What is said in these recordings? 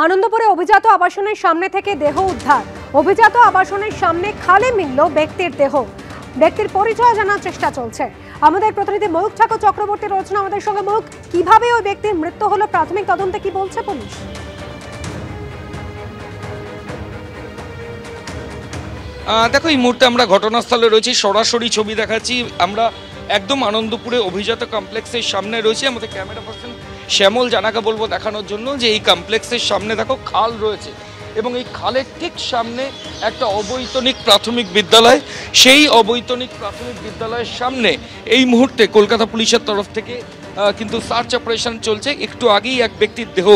আনন্দপুরে অভিজাত আবাসনের সামনে থেকে দেহ উদ্ধার। অভিজাত আবাসনের সামনে খালে মিলল ব্যক্তির দেহ। ব্যক্তির পরিচয় জানার চেষ্টা চলছে। আমাদের প্রতিনিধি ময়ূক ঠাকুর চক্রবর্তী রয়েছেন আমাদের সঙ্গে। ময়ূক, কিভাবে ওই ব্যক্তির মৃত্যু হলো, প্রাথমিক তদন্তে কি বলছে পুলিশ? দেখো, এই মুহূর্তে আমরা ঘটনাস্থলে রয়েছি, সরাসরি ছবি দেখাচ্ছি। আমরা একদম আনন্দপুরে অভিজাত কমপ্লেক্সের সামনে রয়েছি। আমাদের ক্যামেরা পার্সন শ্যামল জানাকে বলবো দেখানোর জন্য যে এই কমপ্লেক্সের সামনে দেখো খাল রয়েছে এবং এই খালের ঠিক সামনে একটা অবৈতনিক প্রাথমিক বিদ্যালয়। সেই অবৈতনিক প্রাথমিক বিদ্যালয়ের সামনে এই মুহূর্তে কলকাতা পুলিশের তরফ থেকে কিন্তু সার্চ অপারেশন চলছে। একটু আগেই এক ব্যক্তির দেহ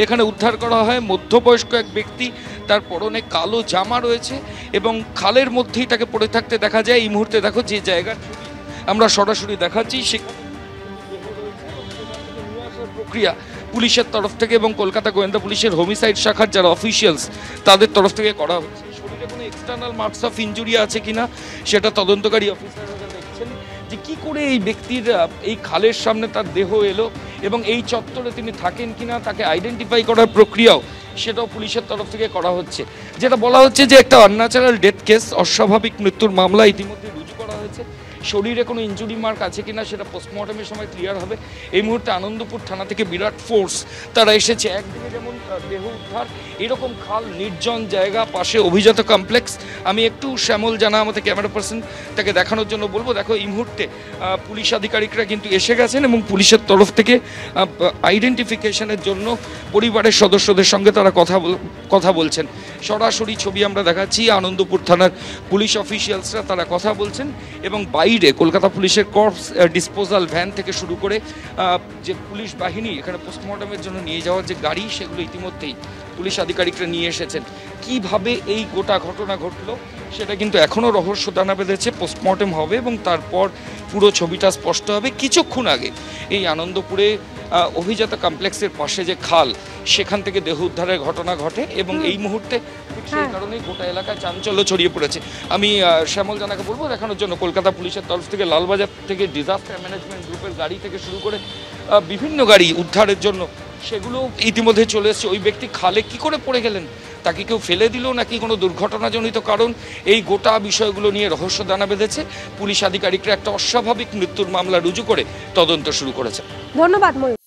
এখানে উদ্ধার করা হয়। মধ্যবয়স্ক এক ব্যক্তি, তার পরনে কালো জামা রয়েছে এবং খালের মধ্যেই তাকে পড়ে থাকতে দেখা যায়। এই মুহূর্তে দেখো যে জায়গার ছবি আমরা সরাসরি দেখাচ্ছি, সেখানে প্রক্রিয়া পুলিশের তরফ থেকে এবং কলকাতা গোয়েন্দা পুলিশের হোমিসাইড শাখার যারা অফিসিয়ালস তাদের তরফ থেকে করা হচ্ছে। শরীরে কোনো এক্সটার্নাল মার্কস অফ ইনজুরি আছে কিনা সেটা তদন্তকারী অফিসাররা দেখছেন যে কী করে এই ব্যক্তির এই খালের সামনে তার দেহ এলো এবং এই চত্বরে তিনি থাকেন কিনা, তাকে আইডেন্টিফাই করার প্রক্রিয়াও সেটাও পুলিশের তরফ থেকে করা হচ্ছে। যেটা বলা হচ্ছে যে একটা আনন্যাচারাল ডেথ কেস, অস্বাভাবিক মৃত্যুর মামলা ইতিমধ্যে রুজু করা হয়েছে। শরীরে কোনো ইনজুরি মার্ক আছে কিনা সেটা পোস্টমর্টমের সময় ক্লিয়ার হবে। এই মুহূর্তে আনন্দপুর থানা থেকে বিরাট ফোর্স তারা এসেছে। একদিকে যেমন দেহ উদ্ধার, এরকম খাল, নির্জন জায়গা, পাশে অভিজাত কমপ্লেক্স। আমি একটু শ্যামল জানা আমাদের ক্যামেরা পার্সন তাকে দেখানোর জন্য বলবো। দেখো, এই মুহূর্তে পুলিশ আধিকারিকরা কিন্তু এসে গেছেন এবং পুলিশের তরফ থেকে আইডেন্টিফিকেশনের জন্য পরিবারের সদস্যদের সঙ্গে তারা কথা বলছেন। সরাসরি ছবি আমরা দেখাচ্ছি। আনন্দপুর থানার পুলিশ অফিসিয়ালসরা তারা কথা বলছেন এবং বাইরে কলকাতা পুলিশের কর্পস ডিসপোজাল ভ্যান থেকে শুরু করে যে পুলিশ বাহিনী এখানে পোস্টমর্টমের জন্য নিয়ে যাওয়ার যে গাড়ি, সেগুলো ইতিমধ্যেই পুলিশ আধিকারিকরা নিয়ে এসেছেন। কিভাবে এই গোটা ঘটনা ঘটলো সেটা কিন্তু এখনও রহস্য দানা বেঁধেছে। পোস্টমর্টম হবে এবং তারপর পুরো ছবিটা স্পষ্ট হবে। কিছুক্ষণ আগে এই আনন্দপুরে অভিজাত কমপ্লেক্সের পাশে যে খাল, সেখান থেকে দেহ উদ্ধারের ঘটনা ঘটে এবং এই মুহূর্তে সেই কারণেই গোটা এলাকায় চাঞ্চল্য ছড়িয়ে পড়েছে। আমি শ্যামল জানাকে বলবো দেখানোর জন্য। কলকাতা পুলিশের তরফ থেকে লালবাজার থেকে ডিজাস্টার ম্যানেজমেন্ট গ্রুপের গাড়ি থেকে শুরু করে বিভিন্ন গাড়ি উদ্ধারের জন্য সেগুলো ইতিমধ্যে চলে এসেছে। ওই ব্যক্তি খালে কি করে পড়ে গেলেন, তাকে কেউ ফেলে দিল নাকি কোনো দুর্ঘটনাজনিত কারণ, এই গোটা বিষয়গুলো নিয়ে রহস্য দানা বেঁধেছে। পুলিশ আধিকারিকরা একটা অস্বাভাবিক মৃত্যুর মামলা রুজু করে তদন্ত শুরু করেছে। ধন্যবাদ ময়ূর।